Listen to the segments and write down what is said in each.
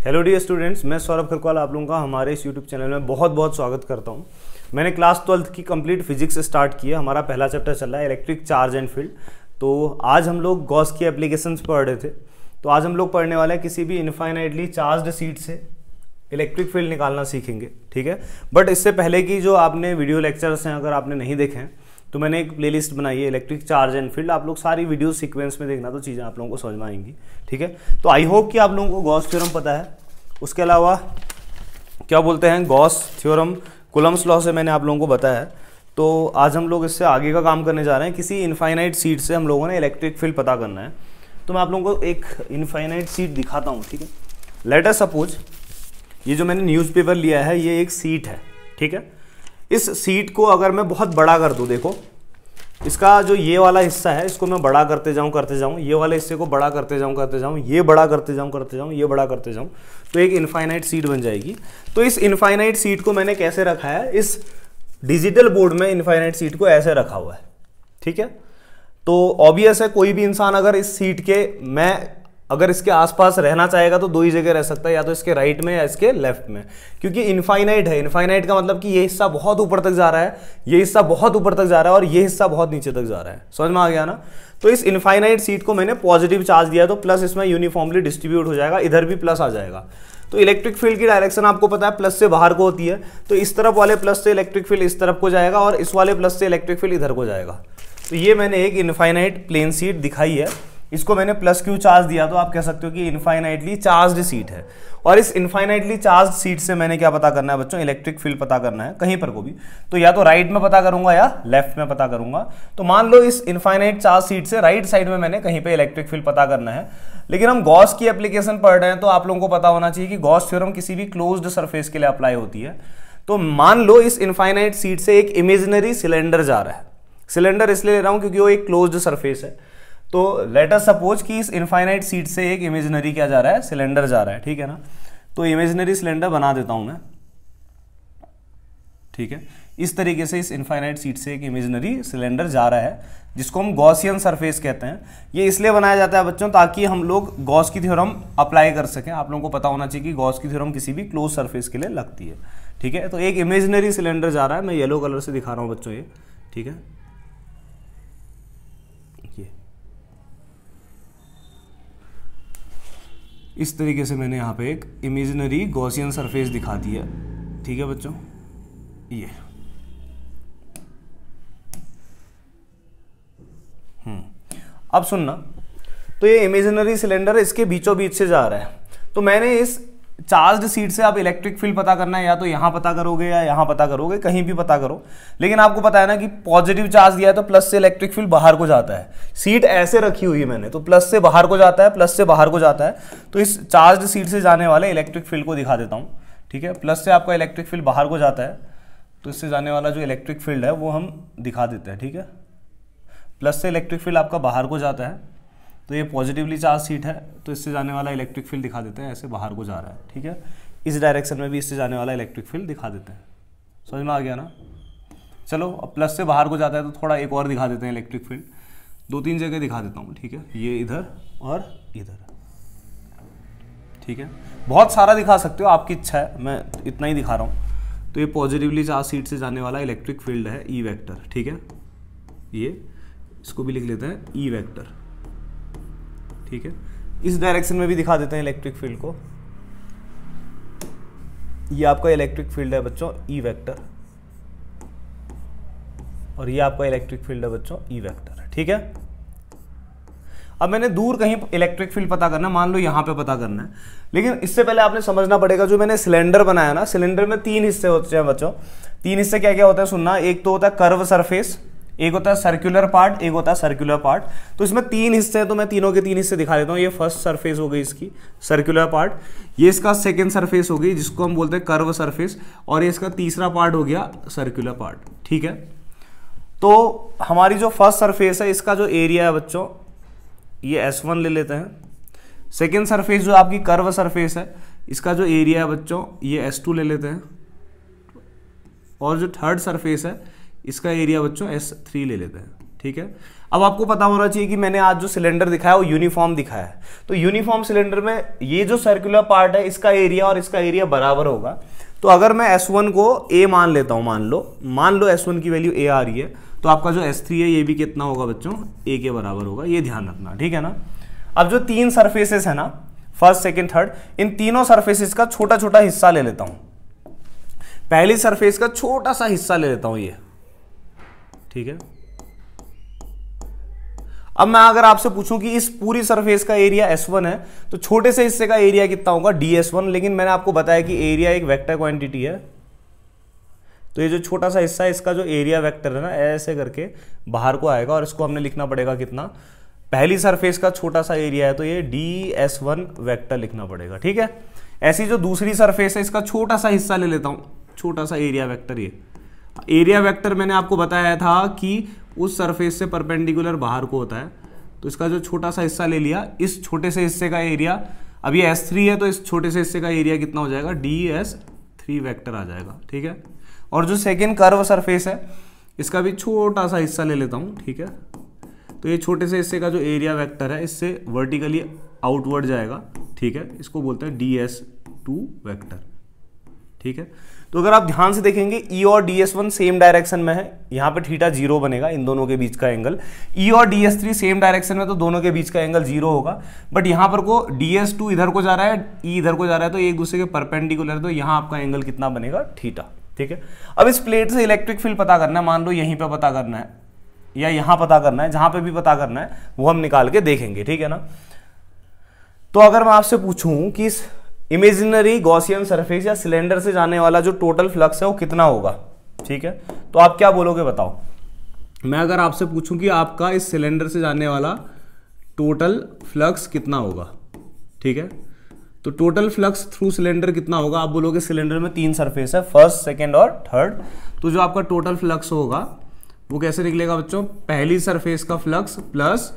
Hello dear students, मैं सौरभ खरकवाल आप लोगों का हमारे इस यूट्यूब चैनल में बहुत बहुत स्वागत करता हूं। मैंने क्लास 12th की कंप्लीट फिजिक्स स्टार्ट किया। हमारा पहला चैप्टर चल रहा है इलेक्ट्रिक चार्ज एंड फील्ड। तो आज हम लोग गॉस की एप्लीकेशंस पढ़ रहे थे। तो आज हम लोग पढ़ने वाले हैं किसी भी इनफाइनाइटली चार्ज्ड शीट से इलेक्ट्रिक फील्ड निकालना सीखेंगे, ठीक है। बट इससे पहले की जो आपने वीडियो लेक्चर्स हैं, अगर आपने नहीं देखे हैं तो मैंने एक प्लेलिस्ट बनाई है इलेक्ट्रिक चार्ज एंड फील्ड। आप लोग सारी वीडियो सीक्वेंस में देखना, तो चीज़ें आप लोगों को समझ में आएंगी, ठीक है। तो आई होप कि आप लोगों को गॉस थ्योरम पता है। उसके अलावा क्या बोलते हैं, गॉस थ्योरम कूलम्स लॉ से मैंने आप लोगों को बताया है। तो आज हम लोग इससे आगे का काम करने जा रहे हैं। किसी इनफाइनाइट शीट से हम लोगों ने इलेक्ट्रिक फील्ड पता करना है। तो मैं आप लोगों को एक इनफाइनाइट शीट दिखाता हूँ, ठीक है। लेट अस सपोज ये जो मैंने न्यूज़पेपर लिया है ये एक शीट है, ठीक है। इस शीट को अगर मैं बहुत बड़ा कर दूं, देखो इसका जो ये वाला हिस्सा है इसको मैं बड़ा करते जाऊं, ये वाले हिस्से को बड़ा करते जाऊं, ये बड़ा करते जाऊं, ये बड़ा करते जाऊं, तो एक इनफाइनाइट शीट बन जाएगी। तो इस इनफाइनाइट शीट को मैंने कैसे रखा है, इस डिजिटल बोर्ड में इनफाइनाइट शीट को ऐसे रखा हुआ है, ठीक है। तो ऑब्वियस है कोई भी इंसान अगर इस शीट के अगर इसके आसपास रहना चाहेगा तो दो ही जगह रह सकता है, या तो इसके राइट में या इसके लेफ्ट में, क्योंकि इनफाइनाइट है। इनफाइनाइट का मतलब कि ये हिस्सा बहुत ऊपर तक जा रहा है, ये हिस्सा बहुत ऊपर तक जा रहा है और ये हिस्सा बहुत नीचे तक जा रहा है। समझ में आ गया ना। तो इस इनफाइनाइट शीट को मैंने पॉजिटिव चार्ज दिया तो प्लस इसमें यूनिफॉर्मली डिस्ट्रीब्यूट हो जाएगा, इधर भी प्लस आ जाएगा। तो इलेक्ट्रिक फील्ड की डायरेक्शन आपको पता है प्लस से बाहर को होती है। तो इस तरफ वाले प्लस से इलेक्ट्रिक फील्ड इस तरफ को जाएगा और इस वाले प्लस से इलेक्ट्रिक फील्ड इधर को जाएगा। तो ये मैंने एक इनफाइनाइट प्लेन शीट दिखाई है, इसको मैंने प्लस क्यू चार्ज दिया तो आप कह सकते हो कि इनफाइनाइटली चार्ज्ड शीट है। और इस इनफाइनाइटली चार्ज शीट से मैंने क्या पता करना है बच्चों, इलेक्ट्रिक फील्ड पता करना है कहीं पर को भी। तो या तो राइट में पता करूंगा या लेफ्ट में पता करूंगा। तो मान लो इस इनफाइनाइट चार्ज शीट से राइट साइड में मैंने कहीं पे इलेक्ट्रिक फील्ड पता करना है। लेकिन हम गॉस की एप्लीकेशन पढ़ रहे हैं तो आप लोगों को पता होना चाहिए कि गॉस थ्योरम किसी भी क्लोज्ड सरफेस के लिए अप्लाई होती है। तो मान लो इस इनफाइनाइट शीट से एक इमेजिनरी सिलेंडर जा रहा है। सिलेंडर इसलिए ले रहा हूं क्योंकि वो एक क्लोज्ड सरफेस है। तो लेट अस सपोज कि इस इनफाइनाइट शीट से एक इमेजिनरी क्या जा रहा है, सिलेंडर जा रहा है, ठीक है ना। तो इमेजिनरी सिलेंडर बना देता हूं मैं, ठीक है। इस तरीके से इस इनफाइनाइट शीट से एक इमेजिनरी सिलेंडर जा रहा है, जिसको हम गॉसियन सरफेस कहते हैं। ये इसलिए बनाया जाता है बच्चों ताकि हम लोग गॉस की थ्योरम अप्लाई कर सकें। आप लोगों को पता होना चाहिए कि गॉस की थ्योरम किसी भी क्लोज सरफेस के लिए लगती है, ठीक है। तो एक इमेजिनरी सिलेंडर जा रहा है, मैं येलो कलर से दिखा रहा हूं बच्चों ये, ठीक है। इस तरीके से मैंने यहाँ पे एक इमेजिनरी गॉसियन सरफेस दिखा दी है, ठीक है बच्चों। ये अब सुनना, तो ये इमेजिनरी सिलेंडर इसके बीचों बीच से जा रहा है। तो मैंने इस चार्ज्ड शीट से आप इलेक्ट्रिक फील्ड पता करना है, या तो यहां पता करोगे या यहां पता करोगे, कहीं भी पता करो। लेकिन आपको पता है ना कि पॉजिटिव चार्ज दिया है तो प्लस से इलेक्ट्रिक फील्ड बाहर को जाता है। शीट ऐसे रखी हुई है मैंने, तो प्लस से बाहर को जाता है, प्लस से बाहर को जाता है। तो इस चार्ज्ड शीट से जाने वाले इलेक्ट्रिक फील्ड को दिखा देता हूं, ठीक है। प्लस से आपका इलेक्ट्रिक फील्ड बाहर को जाता है, तो इससे जाने वाला जो इलेक्ट्रिक फील्ड है वो हम दिखा देते हैं, ठीक है। प्लस से इलेक्ट्रिक फील्ड आपका बाहर को जाता है, तो ये पॉजिटिवली चार्ज शीट है, तो इससे जाने वाला इलेक्ट्रिक फील्ड दिखा देते हैं, ऐसे बाहर को जा रहा है, ठीक है। इस डायरेक्शन में भी इससे जाने वाला इलेक्ट्रिक फील्ड दिखा देते हैं। समझ में आ गया ना। चलो अब प्लस से बाहर को जाता है तो थोड़ा एक और दिखा देते हैं इलेक्ट्रिक फील्ड, 2-3 जगह दिखा देता हूँ, ठीक है। ये इधर और इधर, ठीक है। बहुत सारा दिखा सकते हो, आपकी इच्छा है, मैं इतना ही दिखा रहा हूँ। तो ये पॉजिटिवली चार्ज शीट से जाने वाला इलेक्ट्रिक फील्ड है ई वेक्टर, ठीक है। ये इसको भी लिख लेते हैं ई वेक्टर, ठीक है। इस डायरेक्शन में भी दिखा देते हैं इलेक्ट्रिक फील्ड को। ये आपका इलेक्ट्रिक फील्ड है बच्चों ई वेक्टर, और ये आपका इलेक्ट्रिक फील्ड है बच्चों ई वेक्टर, ठीक है। अब मैंने दूर कहीं इलेक्ट्रिक फील्ड पता करना है, मान लो यहां पे पता करना है। लेकिन इससे पहले आपने समझना पड़ेगा, जो मैंने सिलेंडर बनाया ना, सिलेंडर में 3 हिस्से होते हैं बच्चों। 3 हिस्से क्या क्या होता है सुनना। एक तो होता है कर्व सरफेस, एक होता है सर्कुलर पार्ट, एक होता है सर्कुलर पार्ट। तो इसमें 3 हिस्से हैं, तो मैं तीनों के 3 हिस्से दिखा देता हूँ। ये फर्स्ट सरफेस हो गई इसकी सर्कुलर पार्ट, ये इसका सेकंड सरफेस हो गई जिसको हम बोलते हैं कर्व सरफेस, और ये इसका तीसरा पार्ट हो गया सर्कुलर पार्ट, ठीक है। तो हमारी जो फर्स्ट सरफेस है इसका जो एरिया है बच्चों ये S1 ले लेते हैं। सेकेंड सरफेस जो आपकी कर्व सरफेस है इसका जो एरिया है बच्चों ये S2 ले लेते हैं, और जो थर्ड सरफेस है इसका एरिया बच्चों S3 ले लेते हैं, ठीक है। अब आपको पता होना चाहिए कि मैंने आज जो सिलेंडर दिखाया वो यूनिफॉर्म दिखाया है, तो यूनिफॉर्म सिलेंडर में ये जो सर्कुलर पार्ट है इसका एरिया और इसका एरिया बराबर होगा। तो अगर मैं S1 को A मान लेता हूं, मान लो S1 की वैल्यू A आ रही है, तो आपका जो S3 है ये भी कितना होगा बच्चों, A के बराबर होगा, ये ध्यान रखना, ठीक है ना। अब जो तीन सरफेसेस है ना, फर्स्ट सेकंड थर्ड, इन तीनों सरफेसेस का छोटा छोटा हिस्सा ले लेता हूं। पहली सरफेस का छोटा सा हिस्सा ले लेता हूं ये, ठीक है। अब मैं अगर आपसे पूछूं कि इस पूरी सरफेस का एरिया S1 है, तो छोटे से हिस्से का एरिया कितना होगा, DS1। लेकिन मैंने आपको बताया कि एरिया एक वेक्टर क्वांटिटी है, तो ये जो छोटा सा हिस्सा है इसका जो एरिया वेक्टर है ना, ऐसे करके बाहर को आएगा और इसको हमने लिखना पड़ेगा कितना, पहली सरफेस का छोटा सा एरिया है तो ये DS1 वेक्टर लिखना पड़ेगा, ठीक है। ऐसी जो दूसरी सरफेस है इसका छोटा सा हिस्सा ले लेता हूं, छोटा सा एरिया वेक्टर। ये एरिया वेक्टर मैंने आपको बताया था कि उस सरफेस से परपेंडिकुलर बाहर को होता है, तो इसका जो छोटा सा हिस्सा ले लिया, इस छोटे से हिस्से का एरिया, अब ये S3 है तो इस छोटे से हिस्से का एरिया कितना हो जाएगा, DS3 वेक्टर आ जाएगा, ठीक है। और जो सेकेंड कर्व सरफेस है इसका भी छोटा सा हिस्सा ले लेता हूँ, ठीक है। तो ये छोटे से हिस्से का जो एरिया वेक्टर है इससे वर्टिकली आउटवर्ड जाएगा, ठीक है, इसको बोलते हैं DS2 वेक्टर, ठीक है। तो अगर आप ध्यान से देखेंगे E और DS1 सेम डायरेक्शन में है, यहाँ पे थीटा 0 बनेगा इन दोनों के बीच का एंगल। E और DS3 सेम डायरेक्शन में, तो दोनों के बीच का एंगल 0 होगा। बट यहाँ पर को DS2 इधर को जा रहा है, E इधर को जा रहा है, तो एक दूसरे के परपेंडिकुलर, तो यहाँ आपका एंगल कितना बनेगा, थीटा, ठीक है। अब इस प्लेट से इलेक्ट्रिक फील्ड पता करना है, मान लो यहीं पे पता करना है या यहाँ पता करना है, जहां पे भी पता करना है वो हम निकाल के देखेंगे, ठीक है ना। तो अगर मैं आपसे पूछूं कि इस इमेजिनरी गॉसियन सरफेस या सिलेंडर से जाने वाला जो टोटल फ्लक्स है वो कितना होगा, ठीक है, तो आप क्या बोलोगे बताओ। मैं अगर आपसे पूछूं कि आपका इस सिलेंडर से जाने वाला टोटल फ्लक्स कितना होगा, ठीक है, तो टोटल फ्लक्स थ्रू सिलेंडर कितना होगा, आप बोलोगे सिलेंडर में तीन सरफेस है, फर्स्ट सेकेंड और थर्ड, तो जो आपका टोटल फ्लक्स होगा वो कैसे निकलेगा बच्चों, पहली सरफेस का फ्लक्स प्लस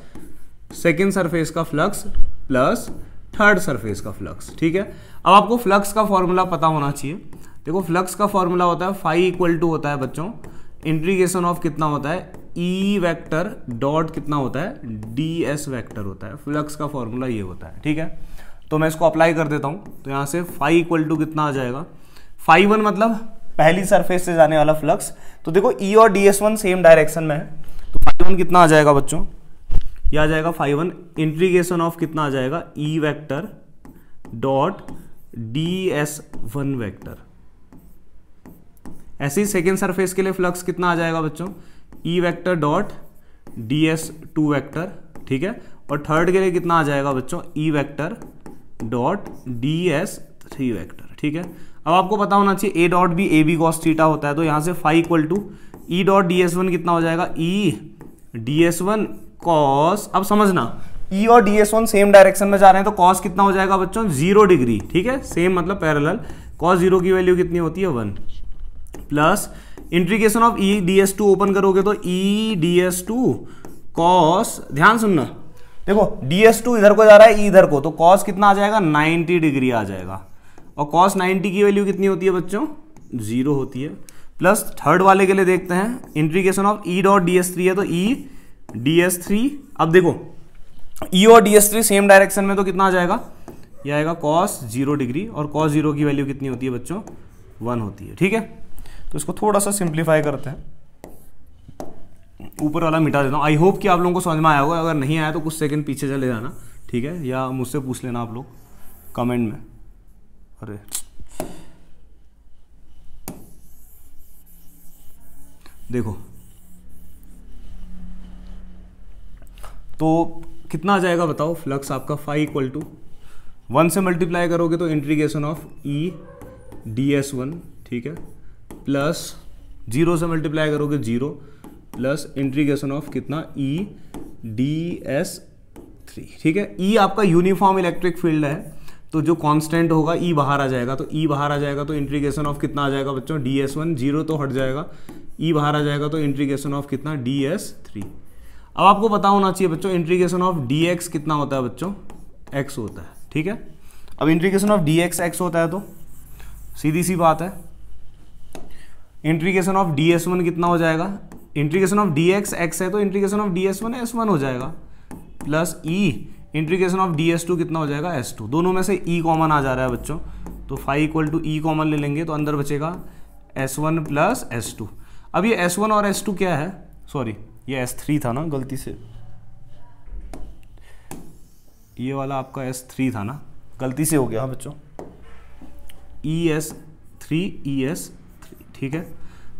सेकेंड सरफेस का फ्लक्स प्लस थर्ड सरफेस का फ्लक्स, ठीक है। अब आपको फ्लक्स का फॉर्मूला पता होना चाहिए। देखो फ्लक्स का फॉर्मूला होता है फाई इक्वल टू होता है बच्चों इंटीग्रेशन ऑफ कितना होता है, ई वेक्टर डॉट कितना होता है, ds वेक्टर होता है। फ्लक्स का फॉर्मूला ये होता है, ठीक है। तो मैं इसको अप्लाई कर देता हूँ, तो यहाँ से फाई इक्वल टू कितना आ जाएगा, फाई 1 मतलब पहली सरफेस से जाने वाला फ्लक्स। तो देखो E और DS1 सेम डायरेक्शन में है, तो फाई 1 कितना आ जाएगा बच्चों, यह आ जाएगा फाई 1 इंटीग्रेशन ऑफ कितना आ जाएगा, E vector dot DS1 vector. ऐसे ही सेकेंड सरफेस के लिए फ्लक्स कितना आ जाएगा बच्चों, E vector dot DS2 vector, ठीक है। और थर्ड के लिए कितना आ जाएगा बच्चों, E vector dot DS3 vector, ठीक है। अब आपको पता होना चाहिए A डॉट भी AB cos थीटा होता है, तो यहां से phi equal to E dot DS1 कितना हो जाएगा, E DS1 cos, अब समझना E और DS1 सेम डायरेक्शन में जा रहे हैं, तो cos कितना हो जाएगा बच्चों, 0 डिग्री, ठीक है, सेम मतलब पैरेलल। cos 0 की वैल्यू कितनी होती है 1 plus integration of E DS2 open करोगे तो E DS2 cos, ध्यान सुनना, देखो DS2 इधर को जा रहा है E इधर को, तो cos कितना आ जाएगा 90 डिग्री आ जाएगा। और cos 90 की वैल्यू कितनी होती है बच्चों, 0 होती है। प्लस थर्ड वाले के लिए देखते हैं, integration of E dot DS3 है, तो E DS3, अब देखो E और DS3 सेम डायरेक्शन में, तो कितना आ जाएगा, यह आएगा cos 0 डिग्री, और cos 0 की वैल्यू कितनी होती है बच्चों, 1 होती है, ठीक है। तो इसको थोड़ा सा सिंप्लीफाई करते हैं, ऊपर वाला मिटा देता हूँ। आई होप कि आप लोगों को समझ में आया होगा, अगर नहीं आया तो कुछ सेकंड पीछे चले जाना, ठीक है, या मुझसे पूछ लेना आप लोग कमेंट में। अरे देखो, तो कितना आ जाएगा बताओ फ्लक्स आपका, फाई इक्वल टू 1 से मल्टीप्लाई करोगे तो इंटीग्रेशन ऑफ E DS1, ठीक है, प्लस 0 से मल्टीप्लाई करोगे 0 प्लस इंटीग्रेशन ऑफ कितना E DS3, ठीक है। E आपका यूनिफॉर्म इलेक्ट्रिक फील्ड है, तो जो कांस्टेंट होगा E बाहर आ जाएगा, तो E बाहर आ जाएगा तो इंटीग्रेशन ऑफ कितना आ जाएगा बच्चों, DS1, 0 तो हट जाएगा, E बाहर आ जाएगा तो इंटीग्रेशन ऑफ कितना, DS3। अब आपको पता होना चाहिए बच्चों इंटीग्रेशन ऑफ dx कितना होता है बच्चों, x होता है, ठीक है। अब इंटीग्रेशन ऑफ dx x होता है, तो सीधी सी बात है इंटीग्रेशन ऑफ DS1 कितना हो जाएगा, integration of d x x है तो integration of d s one s one हो जाएगा, plus E integration of d s two कितना हो जाएगा एस टू। दोनों में से ई कॉमन आ जा रहा है बच्चों, तो phi equal to E common ले लेंगे तो अंदर बचेगा s one plus s two. अब ये एस वन और एस टू क्या है, सॉरी ये एस थ्री था ना, गलती से ये वाला आपका एस थ्री था ना, गलती से हो गया हाँ बच्चों, E S three E S three, ठीक है।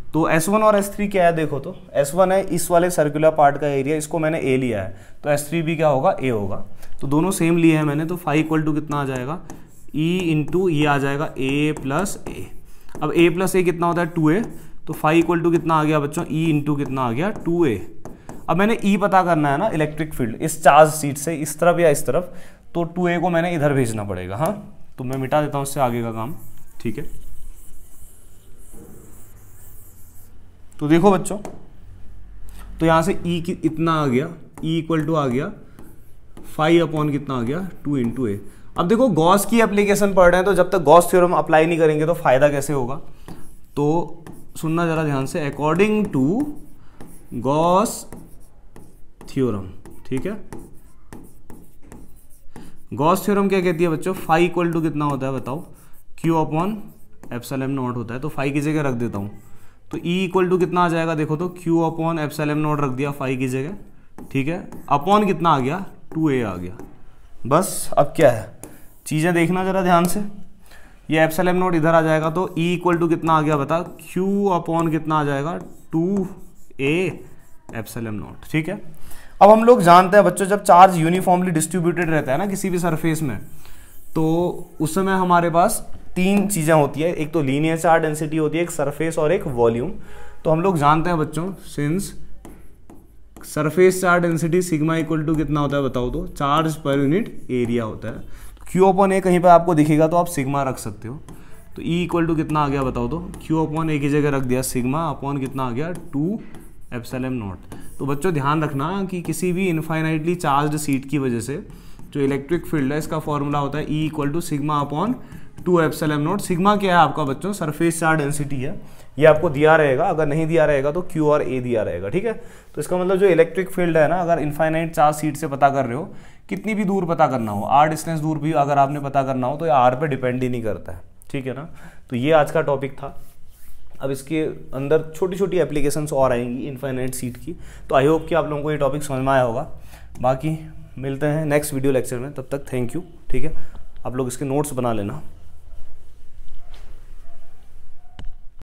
तो S1 और S3 क्या है देखो, तो S1 है इस वाले सर्कुलर पार्ट का एरिया, इसको मैंने A लिया है, तो S3 भी क्या होगा A होगा, तो दोनों सेम लिए हैं मैंने, तो फाई इक्वल टू कितना आ जाएगा E इंटू ये आ जाएगा A प्लस A। अब A प्लस A कितना होता है 2A, तो फाई इक्वल टू कितना आ गया बच्चों E इंटू कितना आ गया 2A। अब मैंने E पता करना है ना इलेक्ट्रिक फील्ड इस चार्ज सीट से इस तरफ या इस तरफ, तो 2A को मैंने इधर भेजना पड़ेगा। हाँ तो मैं मिटा देता हूँ उससे आगे का काम, ठीक है। तो देखो बच्चों, तो यहाँ से E की इतना आ गया, E इक्वल टू आ गया फाई अपॉन कितना आ गया 2 इंटू ए। अब देखो गॉस की एप्लीकेशन पढ़ रहे हैं, तो जब तक गॉस थ्योरम अप्लाई नहीं करेंगे तो फायदा कैसे होगा, तो सुनना जरा ध्यान से, अकॉर्डिंग टू गॉस थ्योरम, ठीक है। गॉस थ्योरम क्या कहती है बच्चों, फाई इक्वल टू कितना होता है बताओ, क्यू अपॉन एप्सिलॉन नॉट होता है, तो फाई की जगह रख देता हूँ, तो E इक्वल टू कितना आ जाएगा देखो, तो Q अपॉन एप्सिलॉन नॉट रख दिया फाई की जगह, ठीक है। अपॉन कितना आ गया 2A आ गया, बस। अब क्या है चीज़ें देखना जरा ध्यान से, ये एप्सिलॉन नॉट इधर आ जाएगा, तो E इक्वल टू कितना आ गया बता, Q अपॉन कितना आ जाएगा 2A एप्सिलॉन नॉट, ठीक है। अब हम लोग जानते हैं बच्चों, जब चार्ज यूनिफॉर्मली डिस्ट्रीब्यूटेड रहता है ना किसी भी सरफेस में, तो उस समय हमारे पास तीन चीज़ें होती है, एक तो लीनियर चार्ज डेंसिटी होती है, एक सरफेस और एक वॉल्यूम। तो हम लोग जानते हैं बच्चों, since surface charge density sigma equal to कितना होता है बताओ, तो चार्ज पर यूनिट एरिया होता है। क्यू अपॉन ए कहीं पर आपको दिखेगा तो आप सिग्मा रख सकते हो, तो ई इक्वल टू कितना आ गया बताओ, तो क्यू अपॉन ए की जगह रख दिया सिग्मा अपॉन कितना आ गया 2 एप्सिलॉन नॉट। तो बच्चों ध्यान रखना कि किसी भी इनफाइनाइटली चार्ज सीट की वजह से जो इलेक्ट्रिक फील्ड है इसका फॉर्मूला होता है E equal to sigma upon 2 epsilon naught. सिग्मा क्या है आपका बच्चों, सरफेस चार्ज डेंसिटी है, ये आपको दिया रहेगा, अगर नहीं दिया रहेगा तो क्यू और ए दिया रहेगा, ठीक है। तो इसका मतलब जो इलेक्ट्रिक फील्ड है ना, अगर इनफाइनाइट चार्ज सीट से पता कर रहे हो, कितनी भी दूर पता करना हो, आर डिस्टेंस दूर भी अगर आपने पता करना हो तो ये आर पे डिपेंड ही नहीं करता है, ठीक है ना। तो ये आज का टॉपिक था। अब इसके अंदर छोटी छोटी एप्लीकेशंस और आएंगी इनफाइनाइट सीट की, तो आई होप कि आप लोगों को ये टॉपिक समझ में आया होगा। बाकी मिलते हैं नेक्स्ट वीडियो लेक्चर में, तब तक थैंक यू, ठीक है। आप लोग इसके नोट्स बना लेना।